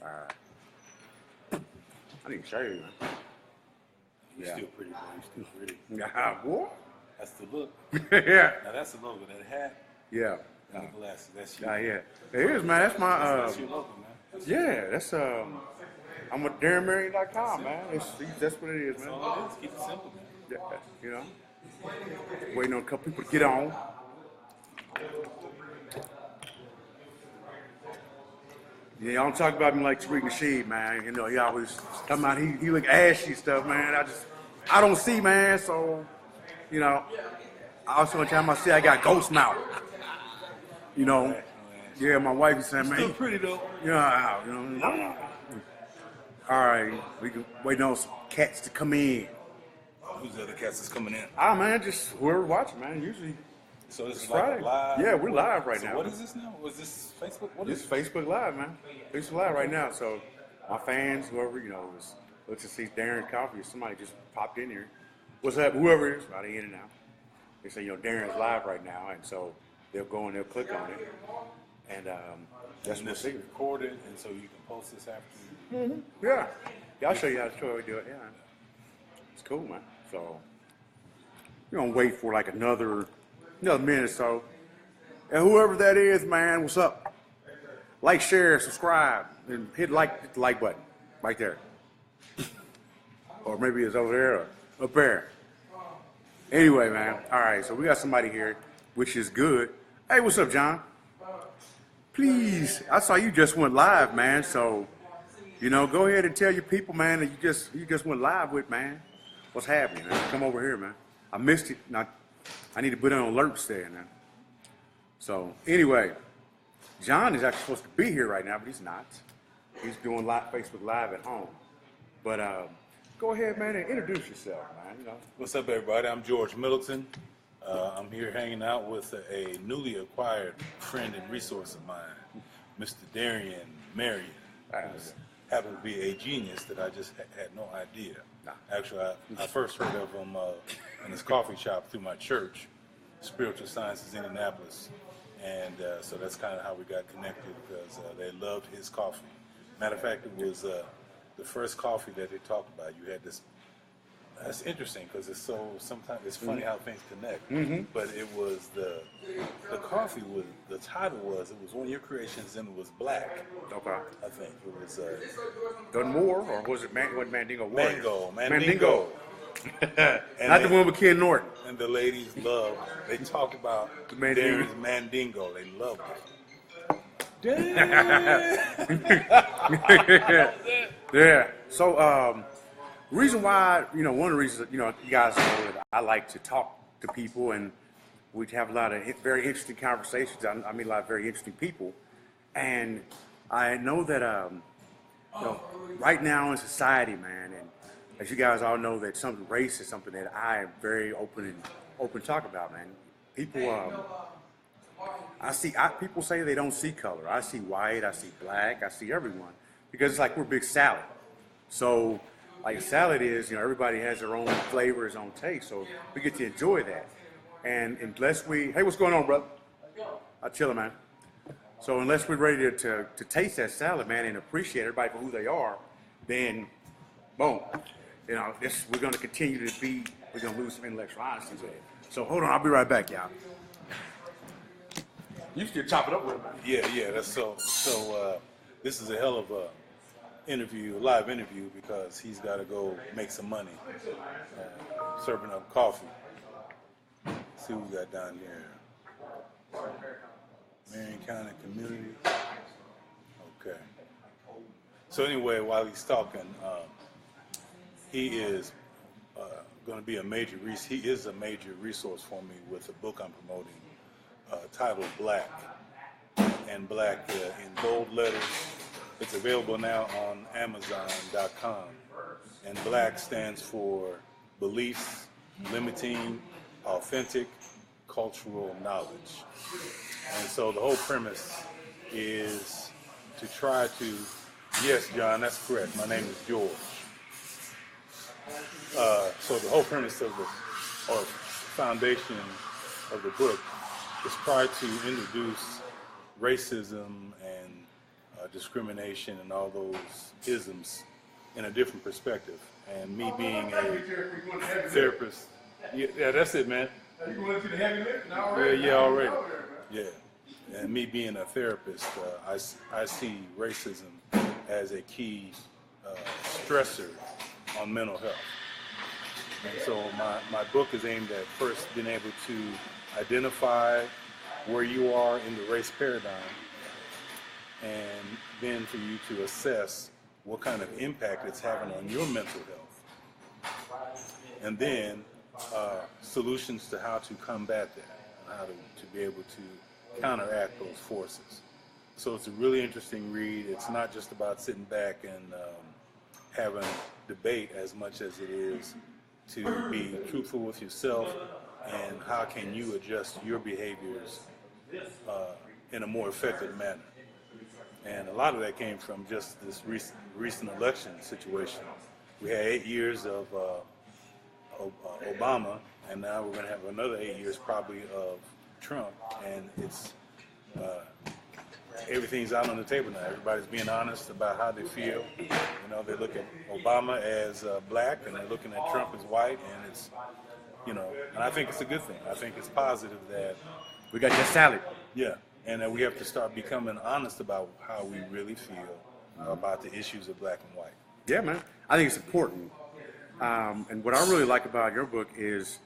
All right. I need to show you, man. You're still pretty, boy. You're still pretty. Yeah, boy. That's the look. Yeah. Now that's the logo. That hat Yeah. and the glasses. That's you. Yeah. It is, man. That's my. That's your logo, man. Yeah, that's I'm with DarrenMarion.com, man. That's what it is, That's man. all it is. Keep it simple, man. Yeah, you know. Waiting on a couple people to get on. Yeah, y'all don't talk about me like Tariq Nasheed, man. You know, he always talking about he look ashy stuff, man. I don't see, man. So, you know, I also time I see I got ghost mouth. You know, yeah, my wife is saying, man, Still pretty though. Yeah, you know. All right, we can wait on some cats to come in. Who's the other cats that's coming in? Man, just whoever watching, man. Usually, So this is Friday. like a live. Yeah, we're live right now. What is this now? Was this Facebook? What This is is Facebook Live, man. Facebook Live right now. So my fans, whoever, you know, was looks to see Darren Coffee. Somebody just popped in here. What's up? Whoever it is, right in and out. They say, you know, Darren's live right now, and so they'll go and they'll click on it, and that's what this they recorded, and so you can post this after. Yeah. Yeah, I'll show you how to do it. Yeah, it's cool, man. So you're gonna wait for like another minute or so. And whoever that is, man, what's up? Like, share, subscribe, and hit the like button right there. Or maybe it's over there or up there. Anyway, man. All right, so we got somebody here, which is good. Hey, what's up, John? Please, I saw you just went live, man. So, you know, go ahead and tell your people, man, that you just went live with, man. What's happening, man? Come over here, man. I missed it. Now, I need to put on alerts there now. So, anyway, John is actually supposed to be here right now, but he's not. He's doing Facebook Live at home. But go ahead, man, and introduce yourself, man. You know. What's up, everybody? I'm George Middleton. I'm here hanging out with a newly acquired friend and resource of mine, Mr. Darian Marion, who happens to be a genius that I just had no idea. Nah. Actually, I first heard of him in his coffee shop through my church, Spiritual Sciences Indianapolis. And so that's kind of how we got connected, because they loved his coffee. Matter of fact, it was the first coffee that they talked about. You had this. That's interesting because it's so. Sometimes it's funny how things connect. Mm-hmm. But it was the coffee was the title was one of your creations and it was black. Okay. I think it was Dunmore, or was it Mandingo Warriors? Mandingo. Not the one with Ken Norton. And the ladies loved. They talked about Darren's Mandingo. They loved it. Yeah. So, reason why, you know, one of the reasons, you know, you guys know that I like to talk to people, and we have a lot of very interesting conversations. I meet a lot of very interesting people, and I know that, you know, right now in society, man, and as you guys all know, that race is something that I am very open to talk about, man. People, people say they don't see color. I see white, I see black, I see everyone, because it's like we're big salad. So, like salad is, you know, everybody has their own flavor, his own taste, so we get to enjoy that. And unless hey, what's going on, brother? I'm chilling, man. So unless we're ready to taste that salad, man, and appreciate everybody for who they are, then, boom, you know, we're going to continue to we're going to lose some intellectual honesty with it. So hold on, I'll be right back, y'all. You still chop it up with him, man. Yeah. That's so. This is a hell of a live interview, because he's got to go make some money serving up coffee. Let's see what we got down here. Marion County Community. Okay. So anyway, while he's talking, he is going to be a major resource for me with a book I'm promoting titled Black, and Black in bold letters. It's available now on Amazon.com. And Black stands for beliefs, limiting, authentic, cultural knowledge. And so the whole premise is to try to, yes, John, that's correct. My name is George. So the whole premise of or foundation of the book is try to introduce racism and discrimination and all those isms in a different perspective. And me being a therapist, yeah, that's it, man. You going to the heavy lifting Yeah, already? yeah, already. Yeah. And me being a therapist, I see racism as a key stressor on mental health. And so my book is aimed at first being able to identify where you are in the race paradigm, and then for you to assess what kind of impact it's having on your mental health. And then solutions to how to combat that, how to be able to counteract those forces. So it's a really interesting read. It's not just about sitting back and having debate as much as it is to be truthful with yourself and how can you adjust your behaviors in a more effective manner. And a lot of that came from just this recent election situation. We had 8 years of Obama, and now we're going to have another 8 years probably of Trump, and it's everything's out on the table now. Everybody's being honest about how they feel. You know, they look at Obama as black, and they're looking at Trump as white, and it's, you know, and I think it's a good thing. I think it's positive that We got your salad. yeah, and that we have to start becoming honest about how we really feel about the issues of black and white. Yeah, man. I think it's important. And what I really like about your book is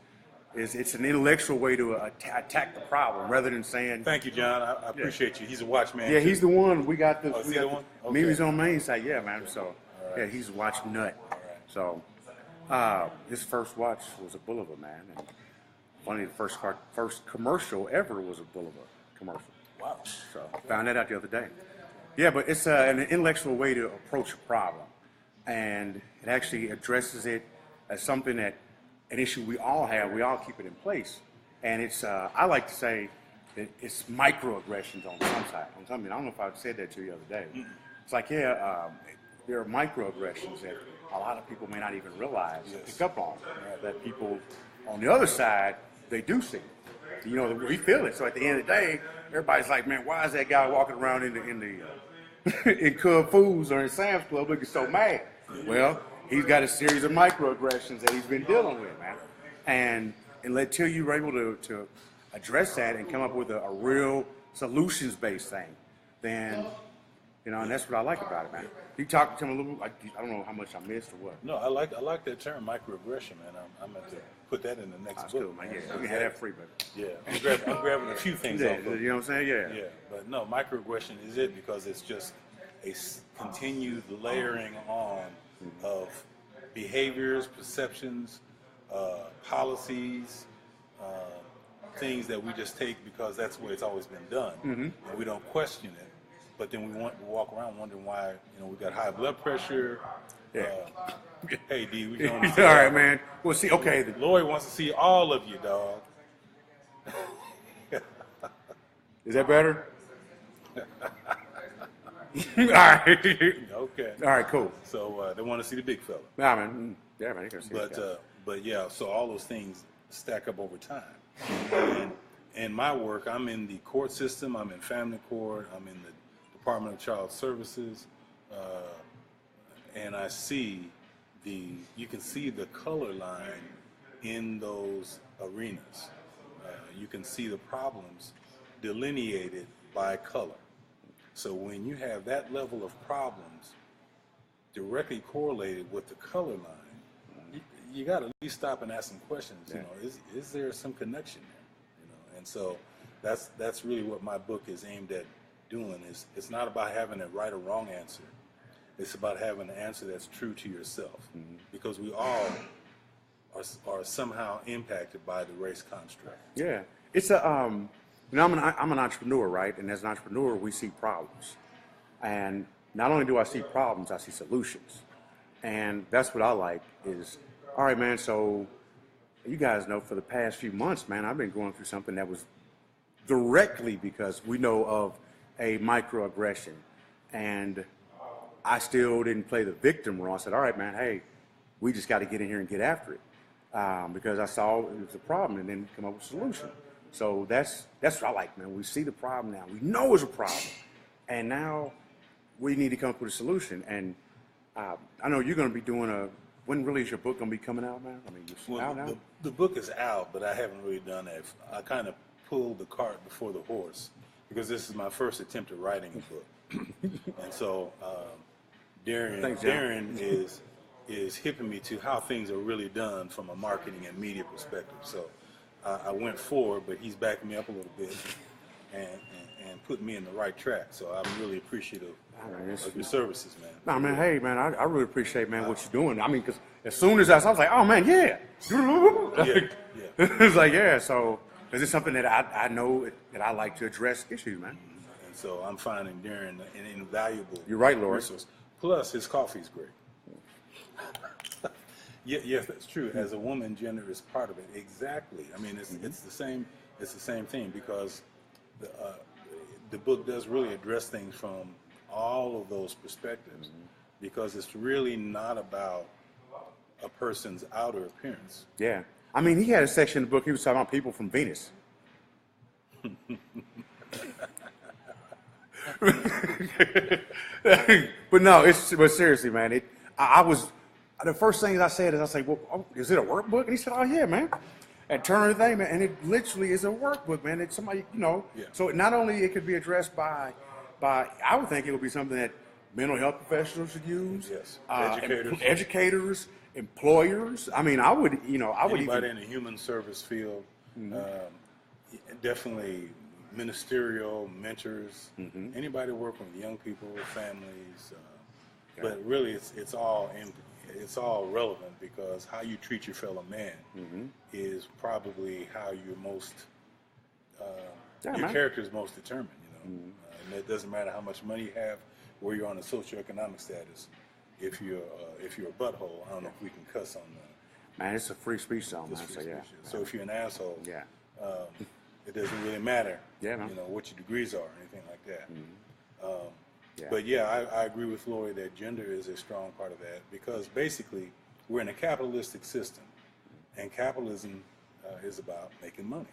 it's an intellectual way to attack the problem rather than saying. Thank you, John. I appreciate you. He's a watchman. Yeah, too. he's the one. We got the. Oh, is we he got the one? the Okay. Mimi's on main side. Yeah, man. So right. yeah, he's a watch nut. All right. So his first watch was a Boulevard, man. And funny, the first commercial ever was a Boulevard commercial. Wow. So I found that out the other day. Yeah, but it's an intellectual way to approach a problem, and it actually addresses it as something that an issue we all have. We all keep it in place, and it's I like to say that it's microaggressions on some side. On something, I don't know if I said that to you the other day. It's like there are microaggressions that a lot of people may not even realize or pick up on. That people on the other side they do see. You know, we feel it. So at the end of the day, everybody's like, man, why is that guy walking around in Cub Foods or in Sam's Club looking so mad? Well, he's got a series of microaggressions that he's been dealing with, man. And until you're able to address that and come up with a real solutions-based thing, then, you know, and that's what I like about it, man. You talk to him a little, like, I don't know how much I missed or what. No, I like that term, microaggression, man. I'm going to put that in the next That's book. cool, man. Yeah, we can have that free, but Yeah, I'm grabbing a few things yeah, off of you know what I'm saying? Yeah. Yeah, but no, microaggression is it because it's just a continued layering on of behaviors, perceptions, policies, things that we just take because that's the way it's always been done, and we don't question it. But then we walk around wondering why, you know, we got high blood pressure. Yeah. Hey, D, we going All right, man. Well, see, okay. Lloyd wants to see all of you, dog. Is that better? All right. Okay. All right, cool. So they want to see the big fella. Nah, man. Yeah, man. You can see But yeah, so all those things stack up over time. And in my work, I'm in the court system. I'm in family court. I'm in the Department of Child Services, and I see you can see the color line in those arenas. You can see the problems delineated by color. So when you have that level of problems directly correlated with the color line, you got to at least stop and ask some questions. You know, is there some connection there? You know, and so that's really what my book is aimed at doing. It's not about having a right or wrong answer. It's about having an answer that's true to yourself, because we all are somehow impacted by the race construct. Yeah, it's a you know, I'm an entrepreneur, right? And as an entrepreneur, we see problems, and not only do I see problems, I see solutions, and that's what I like. Is all right, man. So you guys know, for the past few months, man, I've been going through something that was directly because we know of a microaggression, and I still didn't play the victim role. I said, all right, man, hey, we just got to get in here and get after it, because I saw it was a problem and then come up with a solution. So that's what I like, man. We see the problem now. We know it's a problem, and now we need to come up with a solution. And I know you're going to be doing when really is your book going to be coming out, man? I mean, it's out now? The book is out, but I haven't really done that. I kind of pulled the cart before the horse because this is my first attempt at writing a book. And so Darren is hipping me to how things are really done from a marketing and media perspective. So I went forward, but he's backing me up a little bit and putting me in the right track. So I'm really appreciative of your services, man. No, man, hey, man, I really appreciate, man, what you're doing. I mean, because as soon as I was like, oh, man, yeah. Yeah. It's like, yeah, so it's something that I know that I like to address issues, man. And so I'm finding Darren an invaluable You're right, Lord. resource. Plus, his coffee's great. Yes, that's true. As a woman, gender is part of it. Exactly. I mean, it's the same. It's the same thing because the book does really address things from all of those perspectives because it's really not about a person's outer appearance. Yeah. I mean, he had a section in the book, he was talking about people from Venus. But no, but seriously, man, I was, the first thing I said is, I said, well, is it a workbook? And he said, oh, yeah, man. And turn the thing, man, and it literally is a workbook, man. It's somebody, Yeah. So not only it could be addressed by, I would think it would be something that mental health professionals should use. Yes. Educators, employers. I mean, I would Anybody in the human service field, definitely ministerial mentors. Anybody working with young people, families, but really, it's all relevant because how you treat your fellow man is probably how you're most your character is most determined. And it doesn't matter how much money you have, where you're on the socioeconomic status. If you're a butthole, I don't know if we can cuss on that. Man, it's a free speech zone, man. So yeah. So if you're an asshole, Yeah. it doesn't really matter. Yeah, man. What your degrees are or anything like that. Yeah. But yeah, I agree with Lori that gender is a strong part of that because basically we're in a capitalistic system, and capitalism is about making money.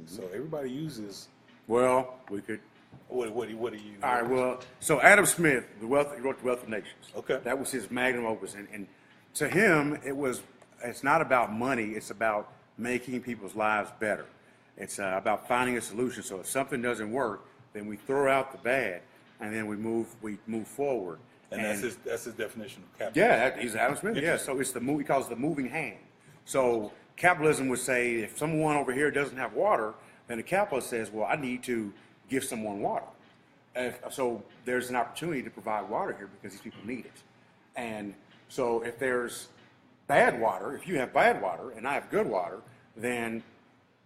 So everybody uses. Well, we could. What do you? All right. Well, so Adam Smith, he wrote The Wealth of Nations. Okay. That was his magnum opus, and to him, it's not about money. It's about making people's lives better. It's about finding a solution. So if something doesn't work, then we throw out the bad, and then we move forward. And that's his definition of capitalism. Yeah, he's Adam Smith. Yeah. So it's he calls it the moving hand. So capitalism would say if someone over here doesn't have water, then the capitalist says, well, I need to give someone water. So there's an opportunity to provide water here because these people need it. And so if there's bad water, if you have bad water and I have good water, then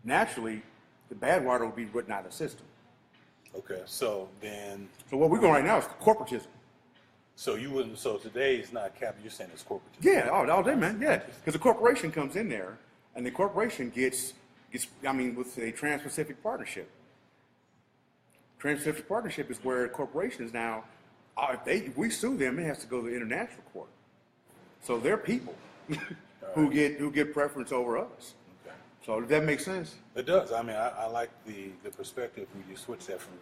naturally the bad water will be put out of the system. Okay, so what we're going right now is corporatism. So you wouldn't. So today is not capital. You're saying it's corporatism. Yeah, all day, man. Yeah, because the corporation comes in there, and the corporation gets. I mean, with a Trans-Pacific Partnership. Trans-Pacific Partnership is where corporations now, if we sue them, it has to go to the international court. So they're people who get preference over us. Okay. So does that make sense? It does. I mean, I like the perspective when you switch that from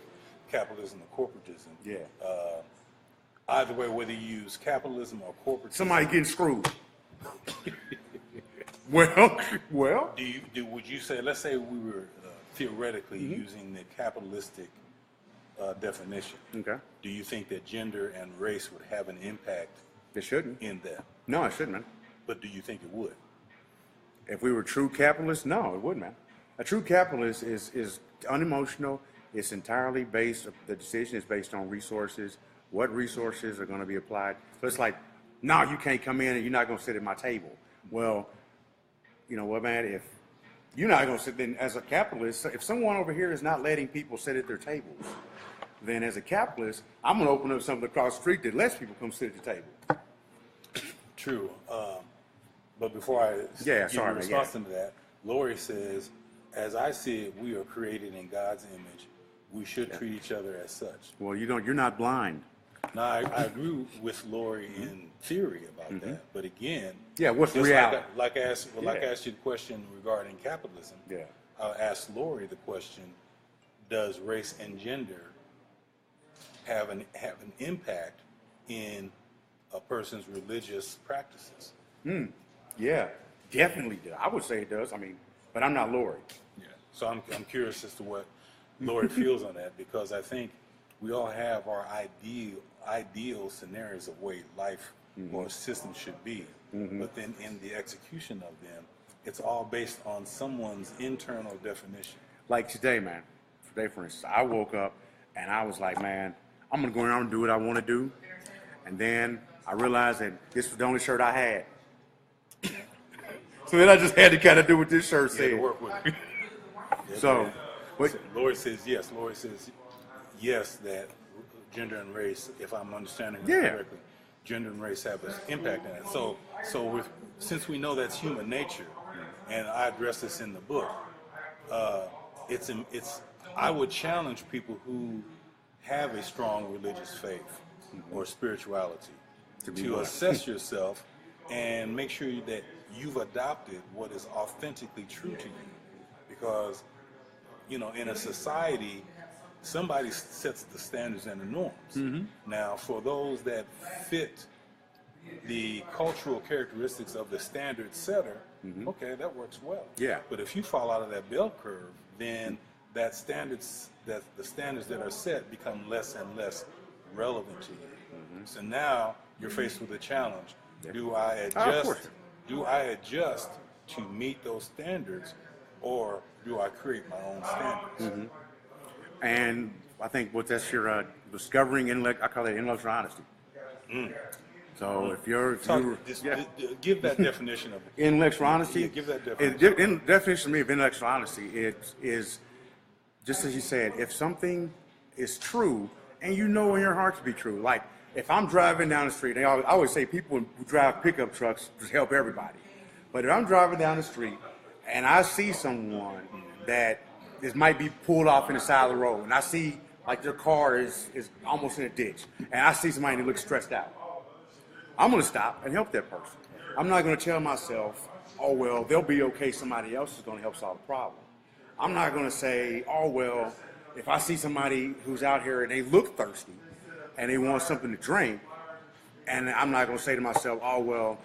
capitalism to corporatism. Yeah. Either way, whether you use capitalism or corporatism. Somebody getting screwed. Well. Would you say? Let's say we were theoretically using the capitalistic definition. Okay. Do you think that gender and race would have an impact? It shouldn't. In that. No, it shouldn't, man. But do you think it would? If we were true capitalists, no, it wouldn't, man. A true capitalist is unemotional. It's entirely based. The decision is based on resources. What resources are going to be applied? So it's like, no, you can't come in and you're not going to sit at my table. Well, you know what, man? If you're not going to sit, then as a capitalist, if someone over here is not letting people sit at their tables, then as a capitalist, I'm going to open up something across the street that lets people come sit at the table. True. But before I give a response to that, Lori says, as I see it, we are created in God's image. We should treat each other as such. Well, you're not blind. Now, I agree with Lori in theory about that, but again, what's reality? Like I asked you the question regarding capitalism. Yeah. I'll ask Lori the question: does race and gender have an impact in a person's religious practices. Yeah, definitely does. I would say it does. I mean, but I'm not Lori. Yeah. So I'm curious as to what Lori feels on that, because I think we all have our ideal scenarios of way life or a system should be, but then in the execution of them, it's all based on someone's internal definition. Like today, man. Today, for instance, I woke up and I was like, man, I'm gonna go around and do what I want to do, and then I realized that this was the only shirt I had. So then I just had to kind of do what this shirt said. To work with it. So, but Lori says yes. Lori says yes, that gender and race, if I'm understanding her Yeah. correctly, gender and race have an impact on it. So since we know that's human nature, and I address this in the book, I would challenge people who have a strong religious faith or spirituality to assess yourself and make sure that you've adopted what is authentically true to you. Because, in a society, somebody sets the standards and the norms. Now, for those that fit the cultural characteristics of the standard setter, okay, that works well. Yeah. But if you fall out of that bell curve, then the standards that are set become less and less relevant to you. So now you're faced with a challenge. Do I adjust? Do I adjust to meet those standards, or do I create my own standards? and I think that's your discovering intellect. I call it intellectual honesty. So if you're Give that definition of it. intellectual honesty, Yeah, give that definition. definition to me of intellectual honesty is just as you said. If something is true and you know in your heart to be true, like if I'm driving down the street, I always say people who drive pickup trucks just help everybody. But if I'm driving down the street and I see someone that might be pulled off in the side of the road, and I see like their car is almost in a ditch, and I see somebody that looks stressed out, I'm going to stop and help that person. I'm not going to tell myself, oh, well, they'll be okay. Somebody else is going to help solve the problem. I'm not going to say, oh, well, if I see somebody who's out here and they look thirsty and they want something to drink, and I'm not going to say to myself, oh, well,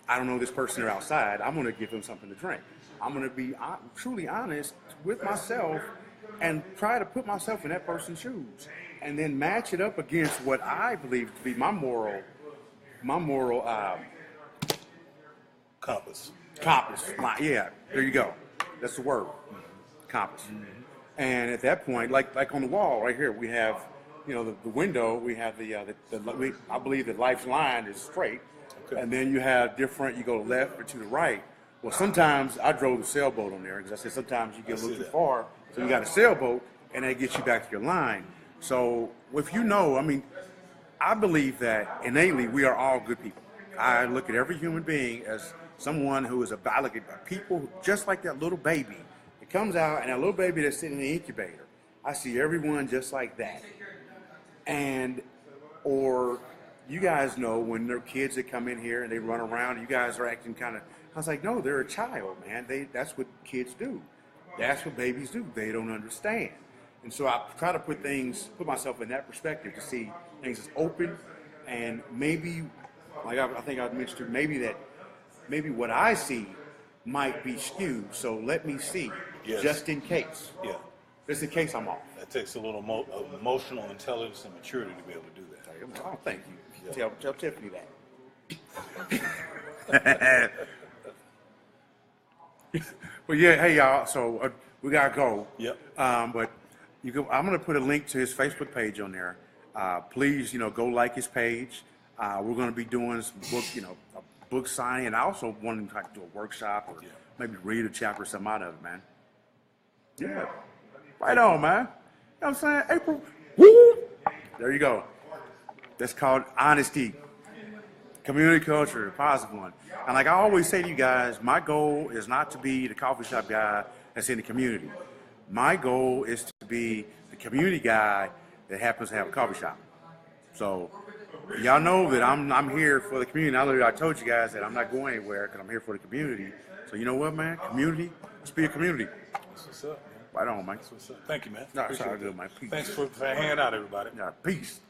I don't know this person, they're outside, I'm going to give them something to drink. I'm going to be truly honest with myself and try to put myself in that person's shoes and then match it up against what I believe to be my moral Compass. compass. Yeah, there you go. That's the word, compass. And at that point, like on the wall right here, we have, the window. We have I believe that life's line is straight, and then you have different. You go left or to the right. Well, sometimes I drove the sailboat on there because I said sometimes you get a little too far, so you got a sailboat, and that gets you back to your line. So if I believe that innately we are all good people. I look at every human being as someone who is I look at people just like that little baby. It comes out, and that little baby that's sitting in the incubator, I see everyone just like that. Or you guys know when there are kids that come in here and they run around, you guys are acting kind of, I was like, no, they're a child, man. That's what kids do. That's what babies do. They don't understand. And so I try to put myself in that perspective to see things as open, and maybe, like I think I mentioned to maybe what I see might be skewed. So let me see, just in case. Yeah. Just in case I'm off. That takes a little emotional intelligence and maturity to be able to do that. Oh, thank you. Yeah. Tell Tiffany that. Well, yeah, hey y'all. So we gotta go. Yep. But I'm gonna put a link to his Facebook page on there. Please, go like his page. We're gonna be doing some a book signing, and I also want to do a workshop or maybe read a chapter or something out of it, man. Yeah. Right on, man. You know what I'm saying? April. Woo! There you go. That's called honesty. Community culture, a positive one. And like I always say to you guys, my goal is not to be the coffee shop guy that's in the community. My goal is to be the community guy that happens to have a coffee shop. So y'all know that I'm here for the community. I told you guys that I'm not going anywhere because I'm here for the community. So you know what, man? Community, let's be a community. That's what's up, man. Right on, man. That's what's up. Thank you, man. No, it's all good, man. Peace. Thanks for hanging out, everybody. Yeah, peace.